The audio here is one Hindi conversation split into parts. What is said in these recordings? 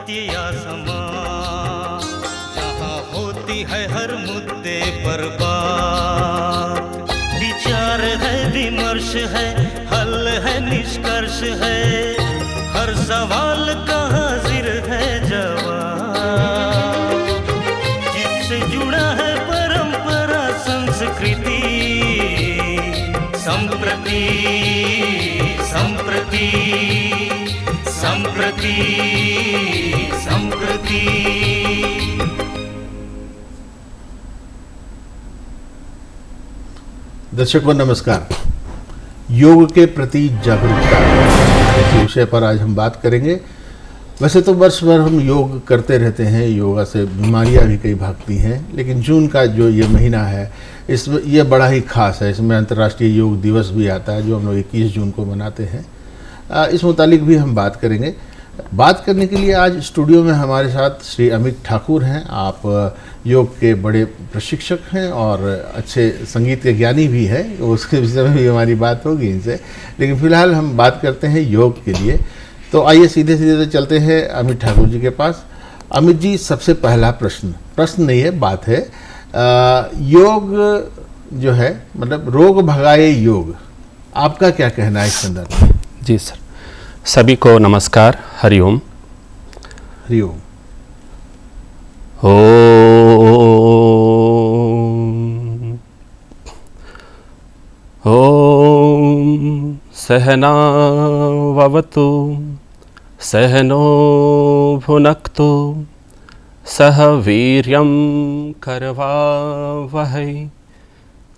सत्य या समाज, जहाँ होती है हर मुद्दे पर बात, विचार है, विमर्श है, हल है, निष्कर्ष है, हर सवाल का हाजिर है जवाब, जिससे जुड़ा है परंपरा संस्कृति, संप्रति संप्रति संप्रति संप्रति। दर्शकों नमस्कार। योग के प्रति जागरूकता इस विषय पर आज हम बात करेंगे। वैसे तो वर्ष भर हम योग करते रहते हैं, योगा से बीमारियां भी कई भागती हैं, लेकिन जून का जो ये महीना है ये बड़ा ही खास है। इसमें अंतर्राष्ट्रीय योग दिवस भी आता है जो हम लोग 21 जून को मनाते हैं। इस मुतालिक भी हम बात करेंगे। बात करने के लिए आज स्टूडियो में हमारे साथ श्री अमित ठाकुर हैं। आप योग के बड़े प्रशिक्षक हैं और अच्छे संगीत के ज्ञानी भी हैं, उसके विषय में भी हमारी बात होगी इनसे। लेकिन फिलहाल हम बात करते हैं योग के लिए। तो आइए सीधे सीधे चलते हैं अमित ठाकुर जी के पास। अमित जी, सबसे पहला प्रश्न नहीं है, बात है योग जो है, मतलब रोग भगाए योग, आपका क्या कहना है इस संदर्भ में? जी सर, सभी को नमस्कार, हरिओम। हरिओम। ओम सहना ववतु सहनो भुनक्तु सह वीर्यं करवावहै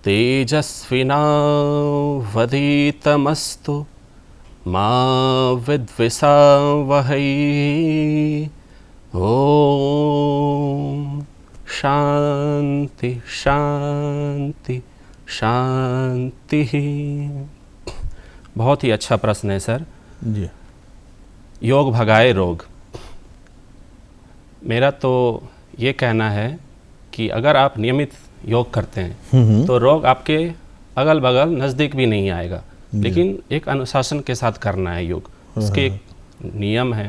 तेजस्विनावधीतमस्तु मा विद्विषावहै। ओम शांति शांति शांति। बहुत ही अच्छा प्रश्न है सर जी। योग भगाए रोग। मेरा तो ये कहना है कि अगर आप नियमित योग करते हैं तो रोग आपके अगल बगल नज़दीक भी नहीं आएगा, लेकिन एक अनुशासन के साथ करना है योग। उसके एक नियम है,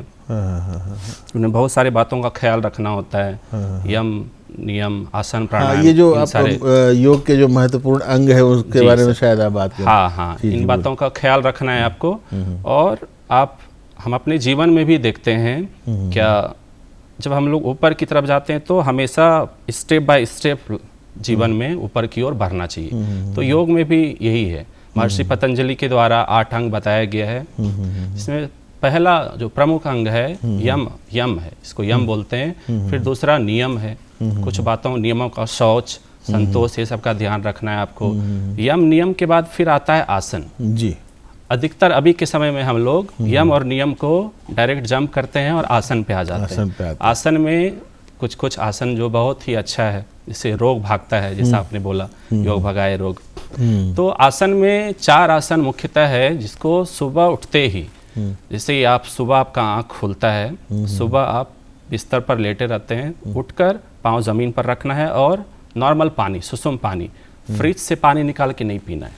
उन्हें बहुत सारी बातों का ख्याल रखना होता है, यम नियम आसन प्राणायाम। ये जो आप योग के जो महत्वपूर्ण अंग है उसके बारे में शायद आप बात करें। हाँ, इन बातों का ख्याल रखना है आपको। और हम अपने जीवन में भी देखते हैं क्या, जब हम लोग ऊपर की तरफ जाते हैं तो हमेशा स्टेप बाय स्टेप जीवन में ऊपर की ओर बढ़ना चाहिए। तो योग में भी यही है। महर्षि पतंजलि के द्वारा 8 अंग बताया गया है। इसमें पहला जो प्रमुख अंग है यम है, इसको यम बोलते हैं। फिर दूसरा नियम है, कुछ नियमों का शौच, संतोष, ये सब का ध्यान रखना है आपको। यम नियम के बाद फिर आता है आसन जी। अधिकतर अभी के समय में हम लोग यम और नियम को डायरेक्ट जंप करते हैं और आसन पे आ जाते हैं। आसन में कुछ आसन जो बहुत ही अच्छा है, जिससे रोग भागता है, जैसा आपने बोला योग भगाए रोग। तो आसन में 4 आसन मुख्यतः है, जिसको सुबह उठते ही, जैसे आप सुबह आपका आँख खुलता है, सुबह आप बिस्तर पर लेटे रहते हैं, उठकर पाँव ज़मीन पर रखना है और नॉर्मल पानी, सुसुम पानी, फ्रिज से पानी निकाल के नहीं पीना है।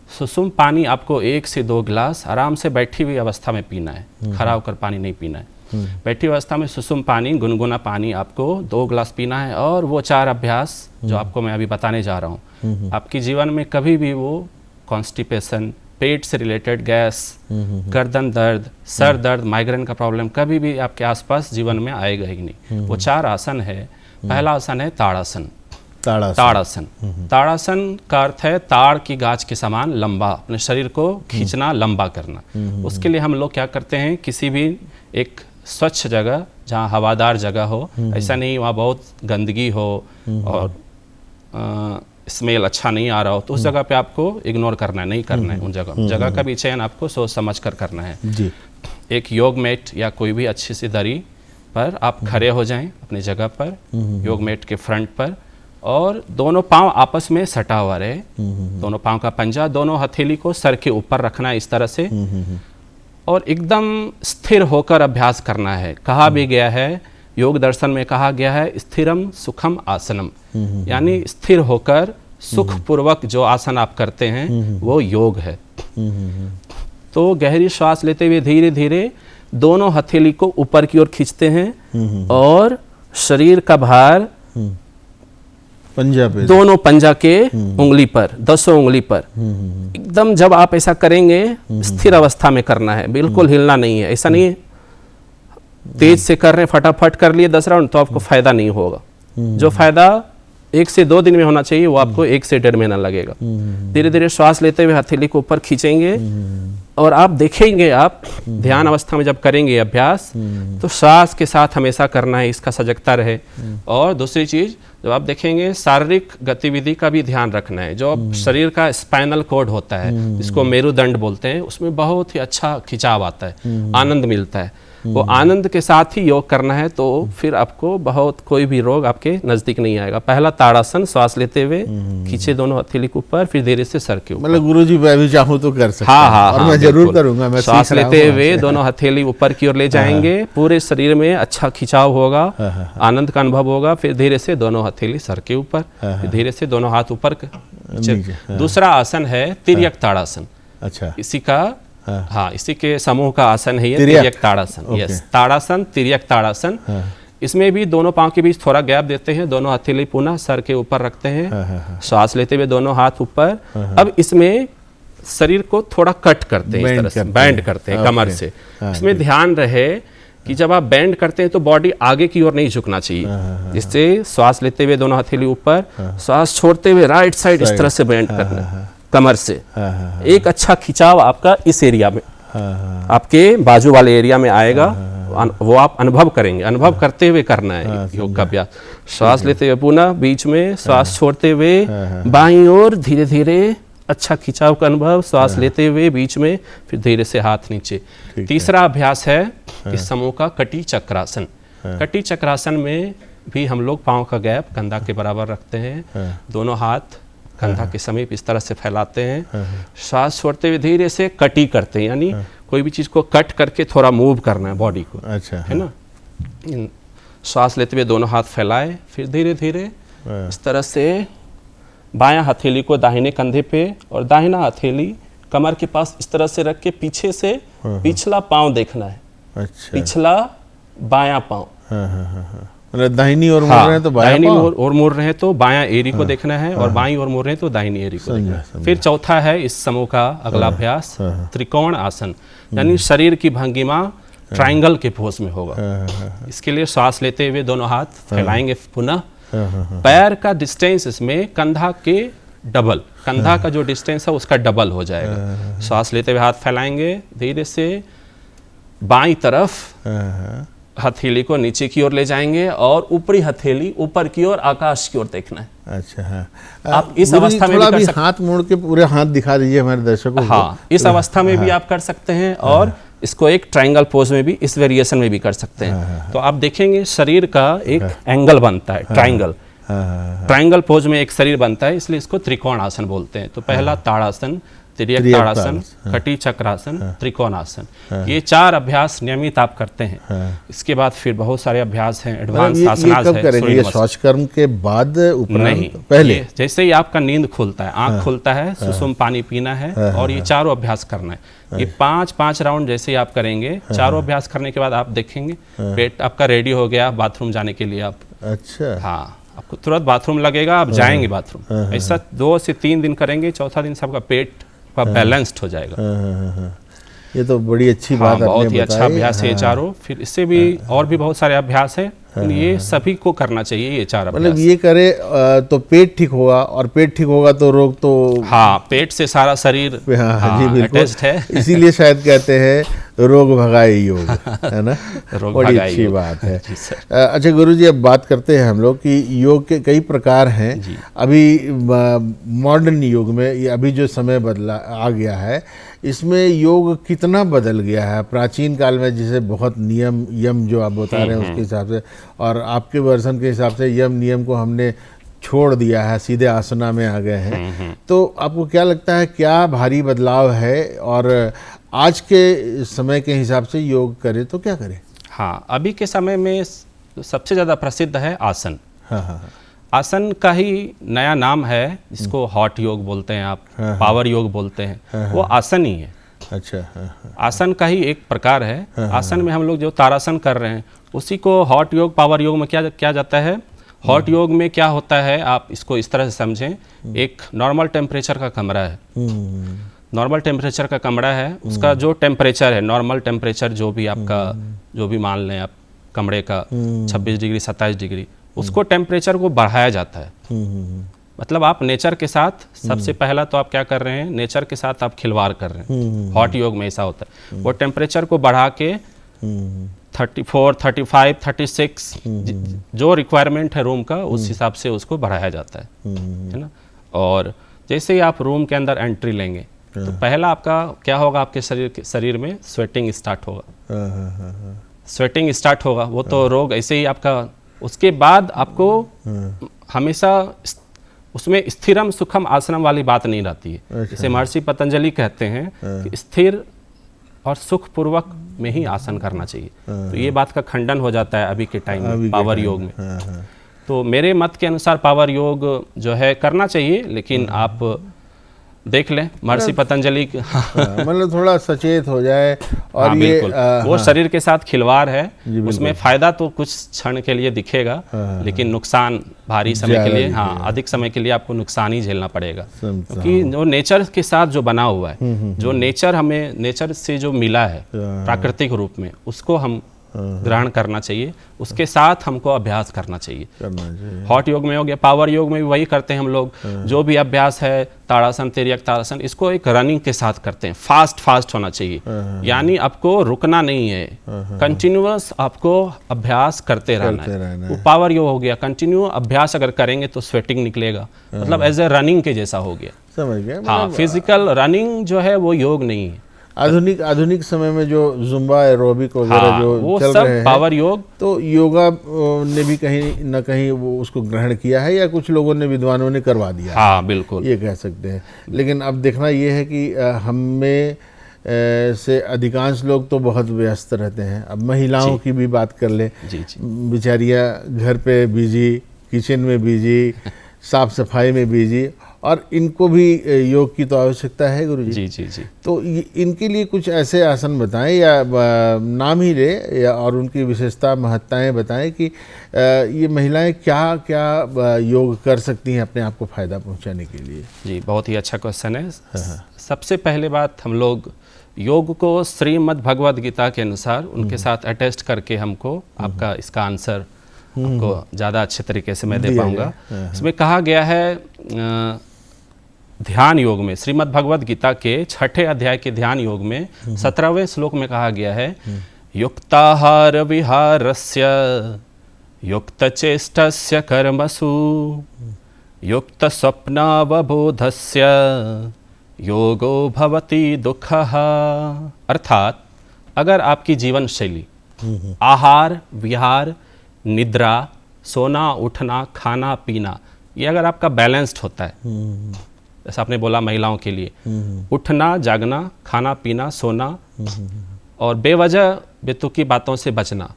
सुसुम पानी आपको 1 से 2 गिलास आराम से बैठी हुई अवस्था में पीना है, खड़ा होकर पानी नहीं पीना है। बैठी अवस्था में सुसुम पानी, गुनगुना पानी आपको 2 गिलास पीना है। और वो 4 अभ्यास जो आपको मैं अभी बताने जा रहा हूँ, आपकी जीवन में कभी भी वो कॉन्स्टिपेशन, पेट से रिलेटेड गैस, गर्दन दर्द, सर दर्द, माइग्रेन का प्रॉब्लम कभी भी आपके आसपास जीवन में आएगा ही नहीं। वो 4 आसन है। पहला आसन है ताड़ासन। ताड़ासन का अर्थ है ताड़ की गाछ के समान लंबा, अपने शरीर को खींचना, लंबा करना। उसके लिए हम लोग क्या करते हैं, किसी भी एक स्वच्छ जगह, जहाँ हवादार जगह हो, ऐसा नहीं वहाँ बहुत गंदगी हो और स्मेल अच्छा नहीं आ रहा हो, तो उस जगह पे आपको इग्नोर करना है, नहीं करना है। उन जगह का भी चयन आपको सोच समझ कर करना है जी। एक योग मैट या कोई भी अच्छी सी दरी पर आप खड़े हो जाएं अपनी जगह पर, योग मैट के फ्रंट पर, और दोनों पांव आपस में सटा हुआ रहे। दोनों पांव का पंजा, दोनों हथेली को सर के ऊपर रखना है इस तरह से, और एकदम स्थिर होकर अभ्यास करना है। कहा भी गया है, योग दर्शन में कहा गया है, स्थिरम सुखम आसनम, यानी स्थिर होकर सुखपूर्वक जो आसन आप करते हैं वो योग है। तो गहरी श्वास लेते हुए धीरे धीरे दोनों हथेली को ऊपर की ओर खींचते हैं और शरीर का भार पंजा पे, दोनों पंजा के उंगली पर, 10 उंगली पर एकदम। जब आप ऐसा करेंगे स्थिर अवस्था में करना है, बिल्कुल हिलना नहीं है। ऐसा नहीं है तेज से कर रहे हैं, फटाफट कर लिए 10 राउंड तो आपको फायदा नहीं होगा। जो फायदा 1 से 2 दिन में होना चाहिए वो आपको 1 से 1.5 महीना लगेगा। धीरे धीरे श्वास लेते हुए हथेली को ऊपर खींचेंगे और आप देखेंगे, आप ध्यान अवस्था में जब करेंगे अभ्यास तो श्वास के साथ हमेशा करना है, इसका सजगता रहे। और दूसरी चीज, जब आप देखेंगे शारीरिक गतिविधि का भी ध्यान रखना है। जो शरीर का स्पाइनल कॉर्ड होता है, जिसको मेरुदंड बोलते हैं, उसमें बहुत ही अच्छा खिंचाव आता है, आनंद मिलता है। वो आनंद के साथ ही योग करना है तो फिर आपको बहुत कोई भी रोग आपके नजदीक नहीं आएगा। पहला ताड़ासन, श्वास लेते हुए खींचे दोनों हथेली के ऊपर, फिर धीरे से सर के ऊपर। मतलब गुरुजी मैं भी चाहूँ तो कर सकता हूँ। हाँ, और मैं जरूर करूंगा। मैं श्वास लेते हुए दोनों हथेली ऊपर की ओर ले जाएंगे, पूरे शरीर में अच्छा खिंचाव होगा, आनंद का अनुभव होगा। फिर धीरे से दोनों हथेली सर के ऊपर, फिर धीरे से दोनों हाथ ऊपर। दूसरा आसन है तिर्यक ताड़ासन। अच्छा, इसी का हाँ, इसी के समूह का आसन है ये तिर्यक ताड़ासन। यस, ताड़ासन, तिर्यक ताड़ासन। इसमें भी दोनों पांव के बीच थोड़ा गैप देते हैं, दोनों हथेली पुनः सर के ऊपर रखते हैं, श्वास लेते हुए दोनों हाथ ऊपर। अब इसमें शरीर को थोड़ा कट करते हैं, इस तरह से बैंड करते हैं कमर से। इसमें ध्यान रहे कि जब आप बैंड करते हैं तो बॉडी आगे की ओर नहीं झुकना चाहिए। जिससे श्वास लेते हुए दोनों हथेली ऊपर, श्वास छोड़ते हुए राइट साइड इस तरह से बैंड करना है कमर से। एक अच्छा खिंचाव आपका इस एरिया में, आपके बाजू वाले एरिया में आएगा, वो आप अनुभव करेंगे। अनुभव करते हुए करना है योग का अभ्यास। श्वास लेते हुए पुनः बीच में, श्वास छोड़ते हुए बाईं ओर धीरे धीरे अच्छा खिंचाव का अनुभव, श्वास लेते हुए बीच में, फिर धीरे से हाथ नीचे। तीसरा अभ्यास है इस समूह का कटी चक्रासन। कटी चक्रासन में भी हम लोग पाँव का गैप कंधा के बराबर रखते हैं, दोनों हाथ कंधा के समीप इस तरह से फैलाते हैं, श्वास छोड़ते हुए धीरे से कटी करते हैं, यानी कोई भी चीज को कट करके थोड़ा मूव करना है बॉडी को। अच्छा, है ना। श्वास लेते हुए दोनों हाथ फैलाए, फिर धीरे धीरे इस तरह से बायां हथेली को दाहिने कंधे पे और दाहिना हथेली कमर के पास इस तरह से रख के पीछे से पिछला पांव देखना है। अच्छा, पिछला बायां पांव। मतलब दाहिनी ओर मुड़ रहे हैं तो दाहिनी ओर मुड़ रहे हैं तो बायां एरी को देखना है, और बाईं ओर मुड़ रहे हैं तो दाहिनी एरी को देखना है। फिर चौथा है इस समूह का अगला अभ्यास त्रिकोण आसन, यानी शरीर की भंगिमा ट्रायंगल के पोज में होगा। इसके लिए श्वास लेते हुए दोनों हाथ फैलाएंगे पुनः, पैर का डिस्टेंस इसमें कंधा के डबल, कंधा का जो डिस्टेंस है उसका डबल हो जाएगा। श्वास लेते हुए हाथ फैलाएंगे, धीरे से बाईं तरफ हथेली को नीचे की ओर ले जाएंगे और ऊपरी हथेली ऊपर की ओर आकाश की ओर देखना है। अच्छा, हाँ। आप इस अवस्था में भी हाथ मोड़ के पूरे हाथ दिखा दीजिए हमारे दर्शकों को। हाँ, इस अवस्था में भी आप कर सकते हैं और इसको एक ट्रायंगल पोज में भी, इस वेरिएशन में भी कर सकते हैं। तो आप देखेंगे शरीर का एक एंगल बनता है, ट्रायंगल। ट्रायंगल पोज में एक शरीर बनता है, इसलिए इसको त्रिकोण आसन बोलते हैं। तो पहला ताड़ासन, तिर्यक ताड़ासन, कटी चक्रासन, त्रिकोणासन, ये 4 अभ्यास नियमित आप करते हैं। इसके बाद फिर बहुत सारे अभ्यास हैं, एडवांस आसनास है। ये शौचकर्म के बाद नहीं, पहले जैसे ही आपका नींद खुलता है, आंख खुलता है, सुसुम पानी पीना है और ये 4 अभ्यास करना है। ये 5 राउंड जैसे ही आप करेंगे, 4 अभ्यास करने के बाद आप देखेंगे पेट आपका रेडी हो गया बाथरूम जाने के लिए। आप अच्छा, हाँ, आपको तुरंत बाथरूम लगेगा, आप जाएंगे बाथरूम। ऐसा 2 से 3 दिन करेंगे, चौथा दिन सबका पेट बैलेंस्ड हो जाएगा। ये तो बड़ी अच्छी बात, बहुत ही अच्छा अभ्यास है ये चारों। फिर इससे भी और भी बहुत सारे अभ्यास हैं, ये सभी को करना चाहिए ये 4 अभ्यास। मतलब ये करे तो पेट ठीक होगा, और पेट ठीक होगा तो रोग तो, हाँ, पेट से सारा शरीर अटैच्ड है। इसीलिए शायद कहते हैं रोग भगाए योग, है ना। बड़ी अच्छी बात है। अच्छा गुरुजी, अब बात करते हैं हम लोग कि योग के कई प्रकार हैं। अभी मॉडर्न युग में, ये अभी जो समय बदला आ गया है, इसमें योग कितना बदल गया है। प्राचीन काल में जिसे बहुत नियम यम जो आप बता रहे हैं उसके हिसाब से, और आपके वर्जन के हिसाब से यम नियम को हमने छोड़ दिया है, सीधे आसना में आ गए हैं। तो आपको क्या लगता है, क्या भारी बदलाव है, और आज के समय के हिसाब से योग करें तो क्या करें? हाँ, अभी के समय में सबसे ज़्यादा प्रसिद्ध है आसन। हाँ। आसन का ही नया नाम है, जिसको हॉट योग बोलते हैं आप, पावर योग बोलते हैं, वो आसन ही है। अच्छा, हाँ, हाँ, आसन का ही एक प्रकार है। आसन में हम लोग जो तारासन कर रहे हैं उसी को हॉट योग, पावर योग में क्या जाता है। हॉट योग में क्या होता है, आप इसको इस तरह से समझें, एक नॉर्मल टेम्परेचर का कमरा है। नॉर्मल टेम्परेचर का कमरा है, उसका जो टेम्परेचर है, नॉर्मल टेम्परेचर जो भी आपका, जो भी मान लें आप कमरे का 26 डिग्री 27 डिग्री, उसको टेम्परेचर को बढ़ाया जाता है। मतलब आप नेचर के साथ, सबसे पहला तो आप क्या कर रहे हैं, नेचर के साथ आप खिलवाड़ कर रहे हैं। हॉट योग में ऐसा होता है, वो टेम्परेचर को बढ़ा के 34, 35, 36 जो रिक्वायरमेंट है रूम का, उस हिसाब से उसको बढ़ाया जाता है ना। और जैसे ही आप रूम के अंदर एंट्री लेंगे तो पहला आपका क्या होगा, आपके शरीर में स्वेटिंग स्टार्ट होगा। स्वेटिंग स्टार्ट होगा, वो तो रोग ऐसे ही आपका। उसके बाद आपको हमेशा उसमें स्थिरम सुखम आसनम वाली बात नहीं रहती है। जैसे महर्षि पतंजलि कहते हैं कि स्थिर और सुखपूर्वक में ही आसन करना चाहिए। तो ये बात का खंडन हो जाता है अभी के टाइम में पावर योग में। तो मेरे मत के अनुसार पावर योग जो है करना चाहिए, लेकिन आप देख लें महर्षि पतंजलि मतलब थोड़ा सचेत हो जाए। और हाँ, ये वो शरीर के साथ खिलवाड़ है, उसमें फायदा तो कुछ क्षण के लिए दिखेगा, लेकिन नुकसान भारी समय के लिए, हाँ अधिक समय के लिए आपको नुकसान ही झेलना पड़ेगा। क्योंकि जो नेचर के साथ जो बना हुआ है, जो नेचर हमें नेचर से जो मिला है प्राकृतिक रूप में, उसको हम ग्रहण करना चाहिए, उसके साथ हमको अभ्यास करना चाहिए। हॉट योग में हो गया, पावर योग में भी वही करते हैं हम लोग। जो भी अभ्यास है, ताड़ासन, तिर्यक ताड़ासन, इसको एक रनिंग के साथ करते हैं। फास्ट होना चाहिए, यानी आपको रुकना नहीं है, कंटिन्यूअस आपको अभ्यास करते रहना है। वो पावर योग हो गया, कंटिन्यू अभ्यास अगर करेंगे तो स्वेटिंग निकलेगा, मतलब एज ए रनिंग के जैसा हो गया। समझ गया। हाँ, फिजिकल रनिंग जो है वो योग नहीं है। आधुनिक समय में जो जुम्बा एरोबिक वगैरह जो वो चल सब रहे हैं, पावर योग, तो योगा ने भी कहीं न कहीं वो उसको ग्रहण किया है, या कुछ लोगों ने, विद्वानों ने करवा दिया है। हाँ बिल्कुल, ये कह सकते हैं। लेकिन अब देखना ये है कि हम में से अधिकांश लोग तो बहुत व्यस्त रहते हैं। अब महिलाओं की भी बात कर लें, बेचारियाँ घर पे बिजी, किचन में बिजी, साफ सफाई में बिजी, और इनको भी योग की तो आवश्यकता है गुरुजी। जी। तो इनके लिए कुछ ऐसे आसन बताएं, या नाम ही ले, या और उनकी विशेषता महत्ताएं बताएं कि ये महिलाएं क्या क्या योग कर सकती हैं अपने आप को फायदा पहुंचाने के लिए। जी, बहुत ही अच्छा क्वेश्चन है। सबसे पहले बात, हम लोग योग को श्रीमद् भगवद गीता के अनुसार उनके साथ अटैच करके हमको आपका इसका आंसर आपको ज़्यादा अच्छे तरीके से मैं दे पाऊंगा। इसमें कहा गया है ध्यान योग में, श्रीमद् भगवद गीता के 6ठे अध्याय के ध्यान योग में 17वें श्लोक में कहा गया है, युक्ताहार विहारस्य युक्तचेष्टस्य कर्मसु युक्त स्वप्नावबोधस्य योगो भवति दुःखः। अर्थात अगर आपकी जीवन शैली, आहार विहार, निद्रा, सोना उठना, खाना पीना, ये अगर आपका बैलेंस्ड होता है, जैसा आपने बोला महिलाओं के लिए, उठना जागना, खाना पीना, सोना और बेवजह बेतुकी बातों से बचना,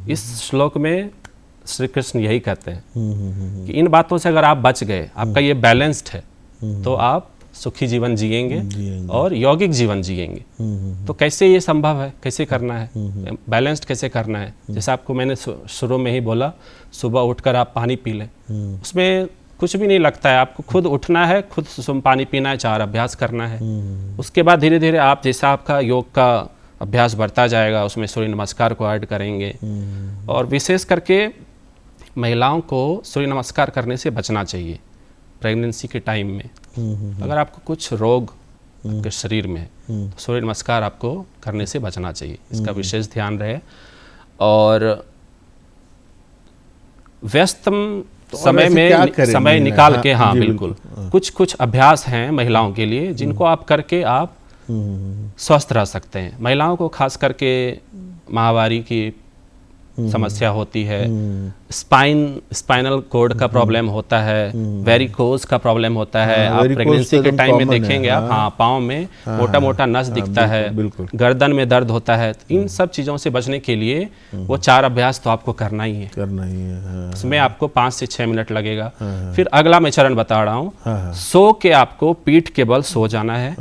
इस श्लोक में श्री कृष्ण यही कहते हैं कि इन बातों से अगर आप बच गए, आपका ये बैलेंस्ड है, तो आप सुखी जीवन जिएंगे और यौगिक जीवन जिएंगे। तो कैसे ये संभव है, कैसे करना है, बैलेंस्ड कैसे करना है? जैसे आपको मैंने शुरू में ही बोला, सुबह उठकर आप पानी पी लें, उसमें कुछ भी नहीं लगता है, आपको खुद उठना है, खुद पानी पीना है, 4 अभ्यास करना है। उसके बाद धीरे धीरे आप, जैसा आपका योग का अभ्यास बढ़ता जाएगा, उसमें सूर्य नमस्कार को ऐड करेंगे। और विशेष करके महिलाओं को सूर्य नमस्कार करने से बचना चाहिए प्रेगनेंसी के टाइम में। अगर आपको कुछ रोग के शरीर में है तो सूर्य नमस्कार आपको करने से बचना चाहिए, इसका विशेष ध्यान रहे। और व्यस्त समय में समय निकाल के, हाँ बिल्कुल, कुछ अभ्यास हैं महिलाओं के लिए जिनको आप करके आप स्वस्थ रह सकते हैं। महिलाओं को खास करके माहवारी की समस्या होती है, स्पाइनल कोड का प्रॉब्लम होता है, वेरिकोज का प्रॉब्लम होता है। आप प्रेगनेंसी के टाइम में देखेंगे आप, हाँ पाँव में मोटा मोटा नस दिखता है, गर्दन में दर्द होता है। इन सब चीज़ों से बचने के लिए वो 4 अभ्यास तो आपको करना ही है। इसमें आपको 5 से 6 मिनट लगेगा। फिर अगला मैं चरण बता रहा हूँ, सो के आपको पीठ के बल सो जाना है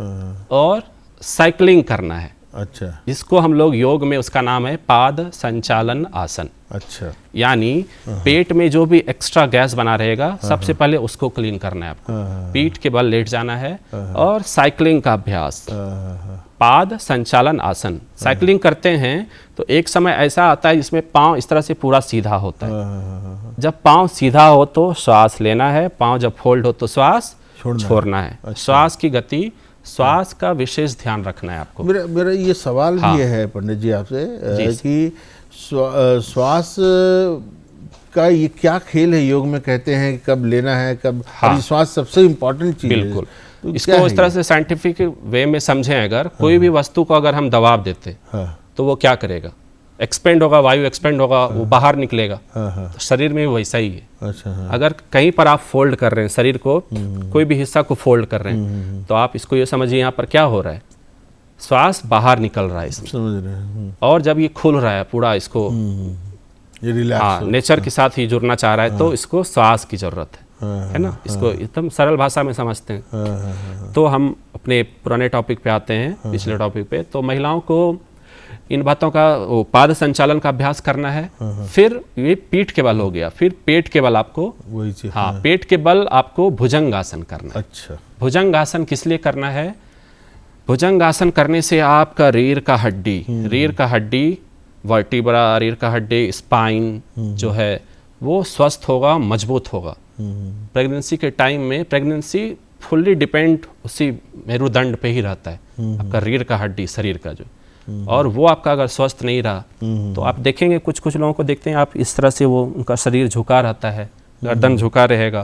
और साइकिलिंग करना है। अच्छा इसको हम लोग योग में, उसका नाम है पाद संचालन आसन। अच्छा यानी पेट में जो भी एक्स्ट्रा गैस बना रहेगा सबसे पहले उसको क्लीन करना है आपको। पीठ के बल लेट जाना है और साइकिलिंग का अभ्यास, पाद संचालन आसन। साइकिलिंग करते हैं तो एक समय ऐसा आता है जिसमें पाँव इस तरह से पूरा सीधा होता है। जब पाँव सीधा हो तो श्वास लेना है, पाँव जब फोल्ड हो तो श्वास छोड़ना है। अच्छा। श्वास की गति, श्वास का विशेष ध्यान रखना है आपको। मेरा ये सवाल भी है पंडित जी आपसे कि श्वास का ये क्या खेल है? योग में कहते हैं कि कब लेना है, कब, और श्वास सबसे इम्पोर्टेंट चीज है। बिल्कुल। तो इसको इस तरह से साइंटिफिक वे में समझें, अगर कोई भी वस्तु को अगर हम दबाव देते तो वो क्या करेगा? एक्सपेंड होगा, वायु एक्सपेंड होगा, वो बाहर निकलेगा। तो शरीर में भी वैसा ही है। अच्छा, अगर कहीं पर आप फोल्ड कर रहे हैं शरीर को, कोई भी हिस्सा को फोल्ड कर रहे हैं, तो आप इसको ये समझिए यहाँ पर क्या हो रहा है, श्वास बाहर निकल रहा है इसमें। समझ रहे हैं। और जब ये खुल रहा है पूरा, इसको ये रिलैक्स, नेचर के साथ ही जुड़ना चाह रहा है, तो इसको श्वास की जरूरत है ना। इसको एकदम सरल भाषा में समझते हैं। तो हम अपने पुराने टॉपिक पे आते हैं, पिछले टॉपिक पे। तो महिलाओं को इन बातों का पाद संचालन का अभ्यास करना है। फिर ये पीठ के बल हो गया, फिर पेट के बल आपको, पेट के बल आपको भुजंगासन करना है। अच्छा, भुजंगासन किस लिए करना है? भुजंगासन करने से आपका रीढ़ का हड्डी, वर्टिब्रा, रीढ़ का हड्डी, स्पाइन जो है वो स्वस्थ होगा, मजबूत होगा। प्रेगनेंसी के टाइम में, प्रेगनेंसी फुल्ली डिपेंड उसी मेरुदंड पे ही रहता है, आपका रीढ़ का हड्डी शरीर का जो, और वो आपका अगर स्वस्थ नहीं रहा तो आप देखेंगे कुछ लोगों को देखते हैं आप, इस तरह से वो उनका शरीर झुका रहता है, गर्दन झुका रहेगा।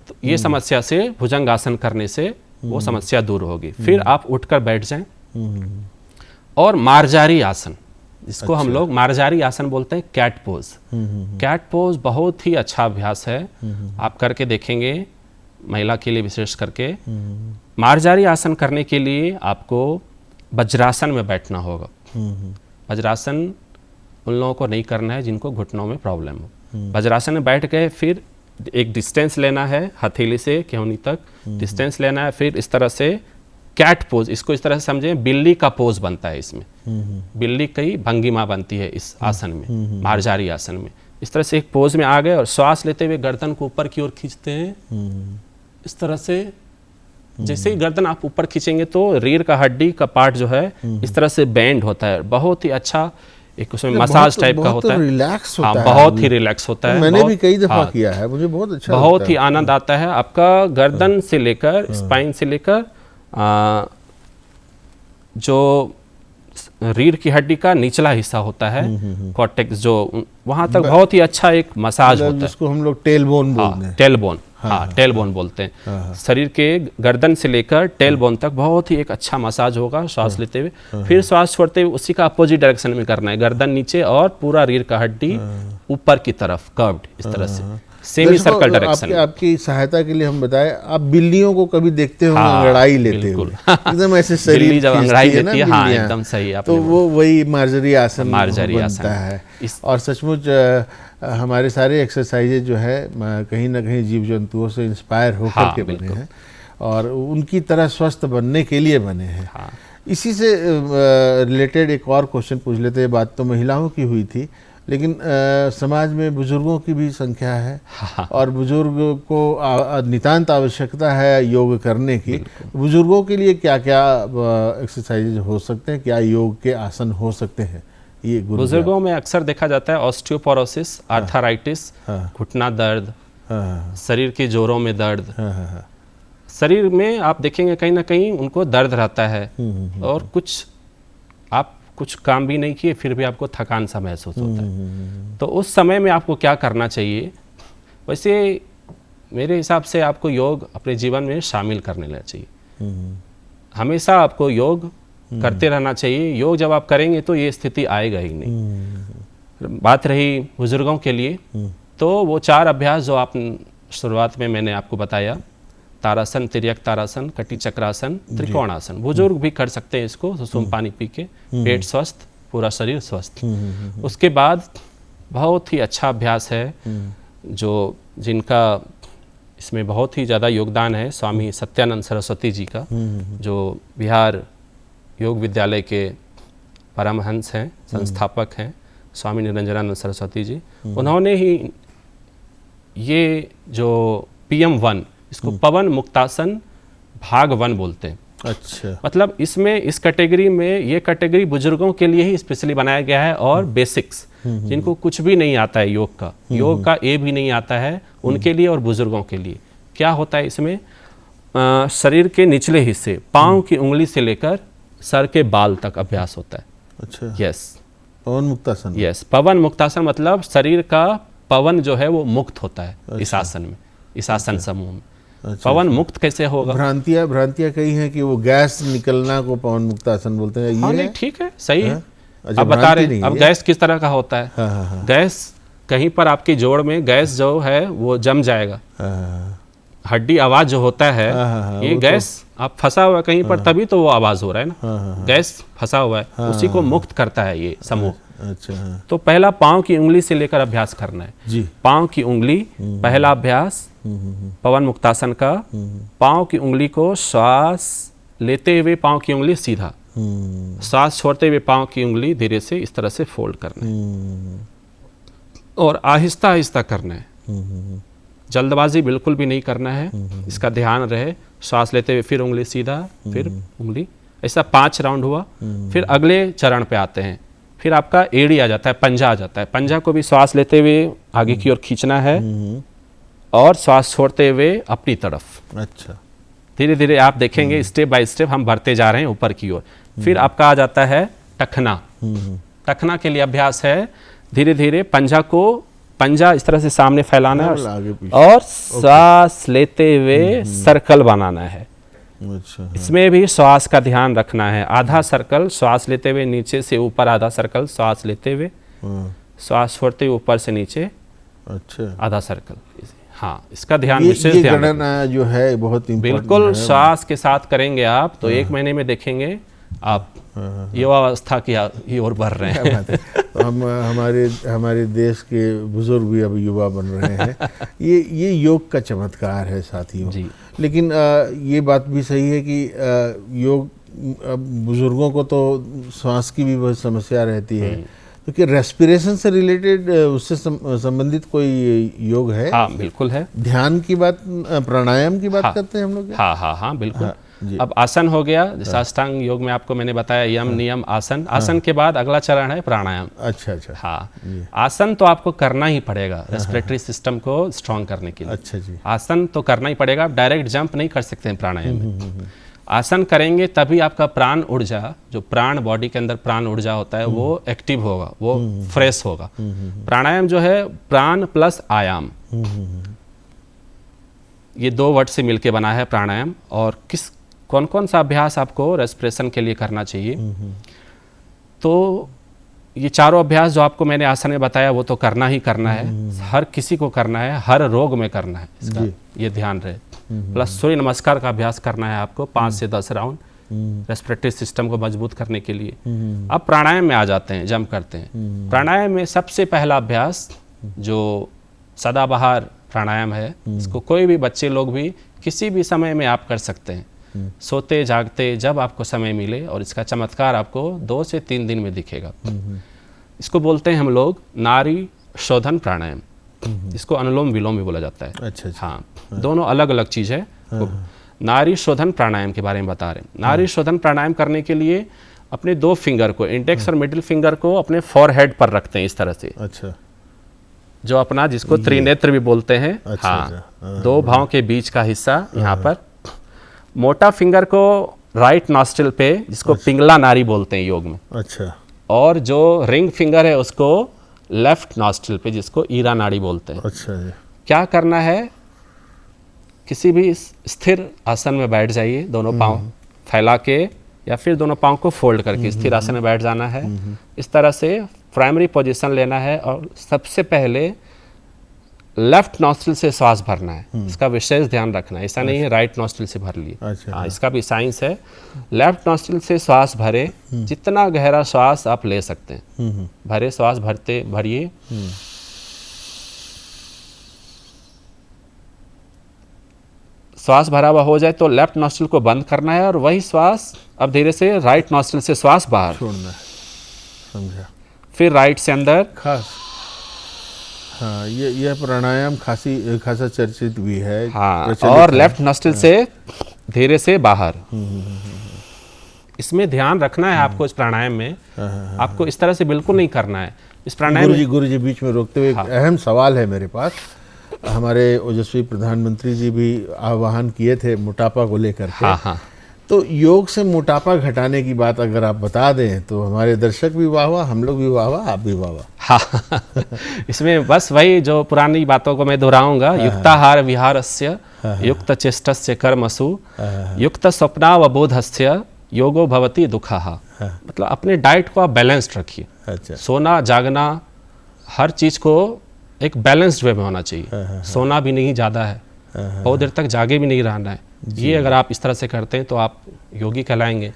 तो ये समस्या से भुजंगासन करने से वो समस्या दूर होगी। फिर आप उठकर बैठ जाएं। और मार्जारी आसन, इसको हम लोग मार्जारी आसन बोलते हैं, कैट पोज। कैट पोज बहुत ही अच्छा अभ्यास है, आप करके देखेंगे, महिला के लिए विशेष करके। मार्जारी आसन करने के लिए आपको वज्रासन में बैठना होगा। वज्रासन उन लोगों को नहीं करना है जिनको घुटनों में प्रॉब्लम हो। वज्रासन में बैठ गए, फिर एक डिस्टेंस लेना है, हथेली से केहूनी तक डिस्टेंस लेना है। फिर इस तरह से कैट पोज, इसको इस तरह से समझें, बिल्ली का पोज बनता है इसमें। बिल्ली की भंगिमा बनती है इस आसन में, मार्जारी आसन में। इस तरह से एक पोज में आ गए और श्वास लेते हुए गर्दन को ऊपर की ओर खींचते हैं इस तरह से। जैसे ही गर्दन आप ऊपर खींचेंगे तो रीढ़ का हड्डी का पार्ट जो है इस तरह से बेंड होता है। बहुत ही अच्छा एक उसमें मसाज टाइप का होता है, रिलैक्स होता है। बहुत ही रिलैक्स होता है। मैंने भी कई दफा किया है, मुझे बहुत अच्छा, बहुत ही आनंद आता है। आपका गर्दन से लेकर स्पाइन से लेकर जो रीढ़ की हड्डी का निचला हिस्सा होता है, कॉर्टेक्स, जो वहां तक बहुत ही अच्छा एक मसाज होता है, जिसको हम लोग टेलबोन बोलते हैं। टेलबोन, टेलबोन बोलते हैं। शरीर के गर्दन से लेकर टेलबोन तक बहुत ही एक अच्छा मसाज होगा श्वास लेते हुए। फिर श्वास छोड़ते हुए उसी का अपोजिट डायरेक्शन में करना है, गर्दन नीचे और पूरा रीढ़ का हड्डी ऊपर की तरफ कर्व्ड, इस तरह से सेमी सर्कल डायरेक्शन। आपकी सहायता के लिए हम बताएं, आप बिल्लियों को कभी देखते हो अंगड़ाई लेते हुए, एकदम ऐसे शरीर जब अंगड़ाई लेती है, हाँ एकदम सही, तो वो वही मार्जरी आसन बनता है। और सचमुच हमारे सारे एक्सरसाइजेज जो है कहीं ना कहीं जीव जंतुओं से इंस्पायर होकर के बने हैं और उनकी तरह स्वस्थ बनने के लिए बने हैं। इसी से रिलेटेड एक और क्वेश्चन पूछ लेते हैं। बात तो महिलाओं की हुई थी, लेकिन समाज में बुजुर्गों की भी संख्या है और बुजुर्ग को नितांत आवश्यकता है योग करने की। बुजुर्गों के लिए क्या क्या एक्सरसाइज हो सकते हैं, क्या योग के आसन हो सकते हैं? ये बुजुर्गों में अक्सर देखा जाता है ऑस्टियोपोरोसिस, आर्थराइटिस, घुटना दर्द, शरीर के जोड़ों में दर्द। शरीर में आप देखेंगे कहीं ना कहीं उनको दर्द रहता है और कुछ काम भी नहीं किए फिर भी आपको थकान सा महसूस होता है। तो उस समय में आपको क्या करना चाहिए? वैसे मेरे हिसाब से आपको योग अपने जीवन में शामिल करने लेना चाहिए। हमेशा आपको योग करते रहना चाहिए। योग जब आप करेंगे तो ये स्थिति आएगा ही नहीं। बात रही बुजुर्गों के लिए, तो वो 4 अभ्यास जो आप शुरुआत में मैंने आपको बताया, तारासन, तिर्यक तारासन, कटी चक्रासन, त्रिकोणासन, बुजुर्ग भी कर सकते हैं इसको सुसुम पानी पी के, पेट स्वस्थ, पूरा शरीर स्वस्थ। उसके बाद बहुत ही अच्छा अभ्यास है जो जिनका इसमें बहुत ही ज़्यादा योगदान है स्वामी सत्यानंद सरस्वती जी का, जो बिहार योग विद्यालय के परमहंस हैं, संस्थापक हैं, स्वामी निरंजनानंद सरस्वती जी। उन्होंने ही ये जो PM1, इसको पवन मुक्तासन भाग 1 बोलते हैं। अच्छा, मतलब इसमें इस कैटेगरी में, ये कैटेगरी बुजुर्गों के लिए ही स्पेशली बनाया गया है, और बेसिक्स जिनको कुछ भी नहीं आता है योग का ए भी नहीं आता है, उनके लिए और बुजुर्गों के लिए। क्या होता है इसमें, शरीर के निचले हिस्से, पाँव की उंगली से लेकर सर के बाल तक अभ्यास होता है। अच्छा, यस, पवन मुक्तासन। यस, पवन मुक्तासन मतलब शरीर का पवन जो है वो मुक्त होता है। इस आसन में, इस आसन समूह में पवन मुक्त कैसे होगा? भ्रांतियां कही हैं कि वो गैस निकलना को पवन मुक्तासन बोलते हैं। हाँ, नहीं, ठीक है, सही है। अब बता रहे हैं, अब गैस किस तरह का होता है। हाँ। गैस कहीं पर आपकी जोड़ में गैस जो है वो जम जाएगा। हड्डी आवाज जो होता है, ये गैस आप फंसा हुआ कहीं पर, तभी तो वो आवाज हो रहा है ना। गैस फंसा हुआ है, उसी को मुक्त करता है ये समूह। अच्छा, तो पहला पाँव की उंगली से लेकर अभ्यास करना है जी। पाँव की उंगली, पहला अभ्यास पवन मुक्तासन का। पाँव की उंगली को श्वास लेते हुए पाँव की उंगली सीधा, श्वास छोड़ते हुए पाँव की उंगली धीरे से इस तरह से फोल्ड करना है, और आहिस्ता आहिस्ता करना है। जल्दबाजी बिल्कुल भी नहीं करना है, इसका ध्यान रहे। श्वास लेते हुए फिर उंगली सीधा, फिर उंगली, ऐसा 5 राउंड हुआ। फिर अगले चरण पे आते हैं, फिर आपका एड़ी आ जाता है, पंजा आ जाता है। पंजा को भी श्वास लेते हुए आगे की ओर खींचना है, और श्वास छोड़ते हुए अपनी तरफ। अच्छा, धीरे धीरे आप देखेंगे स्टेप बाय स्टेप हम बढ़ते जा रहे हैं ऊपर की ओर। फिर आपका आ जाता है टखना। टखना के लिए अभ्यास है धीरे धीरे पंजा इस तरह से सामने फैलाना है, और श्वास लेते हुए सर्कल बनाना है। अच्छा, इसमें भी श्वास का ध्यान रखना है। आधा सर्कल श्वास लेते हुए नीचे से ऊपर, आधा सर्कल श्वास लेते हुए, श्वास छोड़ते हुए ऊपर से नीचे, अच्छा, आधा सर्कल। हाँ, इसका ध्यान विशेष ध्यान गणना जो है बहुत बिल्कुल श्वास के साथ करेंगे आप, तो 1 महीने में देखेंगे आप युवावस्था की ओर बढ़ रहे हैं। तो हमारे देश के बुजुर्ग भी अब युवा बन रहे हैं। ये योग का चमत्कार है साथियों जी। लेकिन ये बात भी सही है कि योग, बुजुर्गों को तो श्वास की भी बहुत समस्या रहती है, क्योंकि रेस्पिरेशन से रिलेटेड उससे संबंधित कोई योग है? हाँ, बिल्कुल है। ध्यान की बात, प्राणायाम की बात करते हैं हम लोग? हाँ, बिल्कुल। अब आसन हो गया, जैसे अष्टांग योग में आपको मैंने बताया, यम नियम आसन। आसन के बाद अगला चरण है प्राणायाम। अच्छा। हाँ, आसन तो आपको करना ही पड़ेगा रेस्पिरेटरी सिस्टम को स्ट्रॉन्ग करने के लिए। अच्छा जी, आसन तो करना ही पड़ेगा, आप डायरेक्ट जंप नहीं कर सकते हैं प्राणायाम में। आसन करेंगे तभी आपका प्राण ऊर्जा, जो प्राण, बॉडी के अंदर प्राण ऊर्जा होता है, वो एक्टिव होगा, वो फ्रेश होगा। प्राणायाम जो है प्राण प्लस आयाम, ये 2 वर्ड से मिलके बना है प्राणायाम। और कौन सा अभ्यास आपको रेस्पिरेशन के लिए करना चाहिए, तो ये चारों अभ्यास जो आपको मैंने आसन में बताया वो तो करना ही करना है, हर किसी को करना है, हर रोग में करना है, इसका ये ध्यान रहे। प्लस सूर्य नमस्कार का अभ्यास करना है आपको 5 से 10 राउंड, रेस्पिरेटरी सिस्टम को मजबूत करने के लिए। अब प्राणायाम में आ जाते हैं, जंप करते हैं। प्राणायाम में सबसे पहला अभ्यास जो सदाबहार प्राणायाम है, इसको कोई भी बच्चे लोग भी किसी भी समय में आप कर सकते हैं, सोते जागते जब आपको समय मिले, और इसका चमत्कार आपको 2 से 3 दिन में दिखेगा। इसको बोलते हैं हम लोग नारी शोधन प्राणायाम, इसको अनुलोम विलोम भी बोला जाता है। अच्छा। हाँ, दोनों अलग अलग चीज़ है। नारी शोधन प्राणायाम के बारे में बता रहे हैं। नारी शोधन प्राणायाम करने के लिए अपने 2 फिंगर को, इंडेक्स और मिडिल फिंगर को अपने फोरहेड पर रखते हैं इस तरह से। अच्छा, जो अपना जिसको त्रिनेत्र भी बोलते हैं। अच्छा, हाँ, 2 भाव के बीच का हिस्सा यहाँ पर। मोटा फिंगर को राइट नॉस्ट्रिल पे, जिसको पिंगला नाड़ी बोलते हैं योग में। अच्छा। और जो रिंग फिंगर है उसको लेफ्ट नॉस्ट्रिल पे, जिसको ईरा नाड़ी बोलते हैं। अच्छा जी। क्या करना है, किसी भी स्थिर आसन में बैठ जाइए, दोनों पाँव फैला के या फिर दोनों पाँव को फोल्ड करके स्थिर आसन में बैठ जाना है। इस तरह से प्राइमरी पोजीशन लेना है, और सबसे पहले लेफ्ट नॉस्ट्रिल से श्वास भरना है। इसका विशेष ध्यान रखना है, ऐसा नहीं है राइट नॉस्ट्रिल से भर लिए। अच्छा। इसका भी साइंस है। लेफ्ट नॉस्ट्रिल से श्वास भरे, जितना गहरा श्वास आप ले सकते हैं भरे, श्वास भरिए। श्वास भरा हुआ हो जाए तो लेफ्ट नॉस्ट्रिल को बंद करना है और वही श्वास अब धीरे से राइट नॉस्ट्रिल से श्वास बाहर छोड़ना है। समझा। फिर राइट से अंदर। खास हाँ, यह प्राणायाम खासा चर्चित भी है। हाँ, और लेफ्ट नॉस्ट्रिल से धीरे से बाहर। इसमें ध्यान रखना है आपको इस प्राणायाम में, आपको इस तरह से बिल्कुल नहीं करना है इस प्राणायाम में। गुरुजी बीच में रोकते हुए एक अहम सवाल है मेरे पास। हमारे ओजस्वी प्रधानमंत्री जी भी आह्वान किए थे मोटापा को लेकर के। हाँ। तो योग से मोटापा घटाने की बात अगर आप बता दें तो हमारे दर्शक भी वाह वाह, हम लोग भी वाह वाह, आप भी वाह वाह। हाँ इसमें बस वही जो पुरानी बातों को मैं दोहराऊंगा। युक्ताहार विहारस्य युक्त चेष्टस्य कर्मसु युक्त स्वप्नावबोधस्य योगो भवति दुःखः। मतलब अपने डाइट को आप बैलेंस्ड रखिए। अच्छा। सोना जागना हर चीज़ को एक बैलेंस्ड वे में होना चाहिए। सोना भी नहीं ज़्यादा है, बहुत देर तक जागे भी नहीं रहना है। ये अगर आप इस तरह से करते हैं तो आप योगी कहलाएंगे।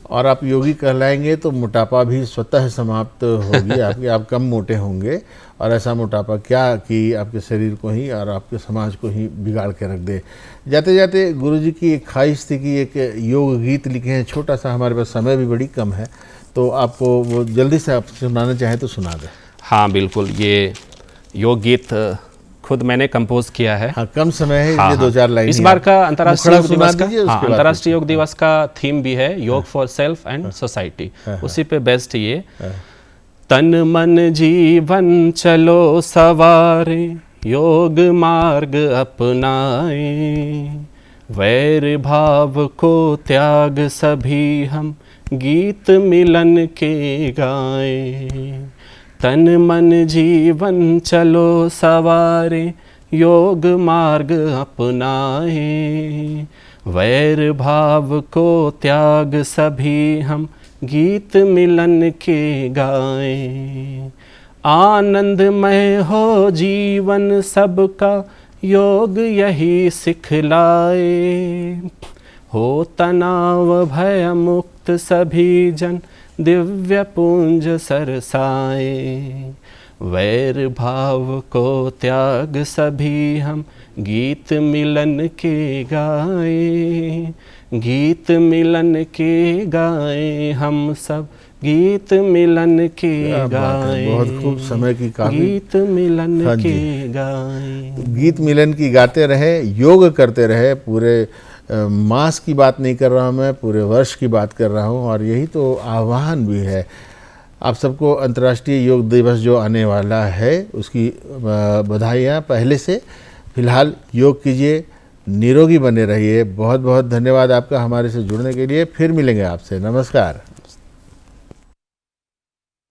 और आप योगी कहलाएंगे तो मोटापा भी स्वतः समाप्त होगी आपकी, आप कम मोटे होंगे। और ऐसा मोटापा क्या कि आपके शरीर को ही और आपके समाज को ही बिगाड़ के रख दे। जाते जाते गुरुजी की एक ख्वाहिश थी कि एक योग गीत लिखे हैं, छोटा सा, हमारे पास समय भी बड़ी कम है, तो आपको वो जल्दी से आप सुनाना चाहें तो सुना दें। हाँ बिल्कुल, ये योग गीत खुद मैंने कंपोज किया है। हाँ, कम समय है, इसलिए 2-4 लाइन। इस बार का अंतर्राष्ट्रीय योग दिवस का, अंतर्राष्ट्रीय योग दिवस दिवस का थीम भी है योग फॉर सेल्फ एंड सोसाइटी। उसी पे बेस्ट ये तन मन जीवन चलो सवारे योग मार्ग अपनाए, वैर भाव को त्याग सभी हम गीत मिलन के गाए। तन मन जीवन चलो सवारे योग मार्ग अपनाए, वैर भाव को त्याग सभी हम गीत मिलन के गाए। आनंदमय हो जीवन सबका योग यही सिखलाए, हो तनाव भय मुक्त सभी जन दिव्य पुंज सरसाए। वैर भाव को त्याग सभी हम गीत मिलन के गाए, गीत मिलन के गाए, हम सब गीत मिलन के गाए। बहुत खूब, समय की काफी। गीत मिलन के गाए, गीत मिलन की गाते रहे, योग करते रहे। पूरे मास की बात नहीं कर रहा हूँ मैं, पूरे वर्ष की बात कर रहा हूँ। और यही तो आह्वान भी है आप सबको। अंतर्राष्ट्रीय योग दिवस जो आने वाला है उसकी बधाइयाँ पहले से। फिलहाल योग कीजिए, निरोगी बने रहिए। बहुत बहुत धन्यवाद आपका हमारे से जुड़ने के लिए। फिर मिलेंगे आपसे। नमस्कार।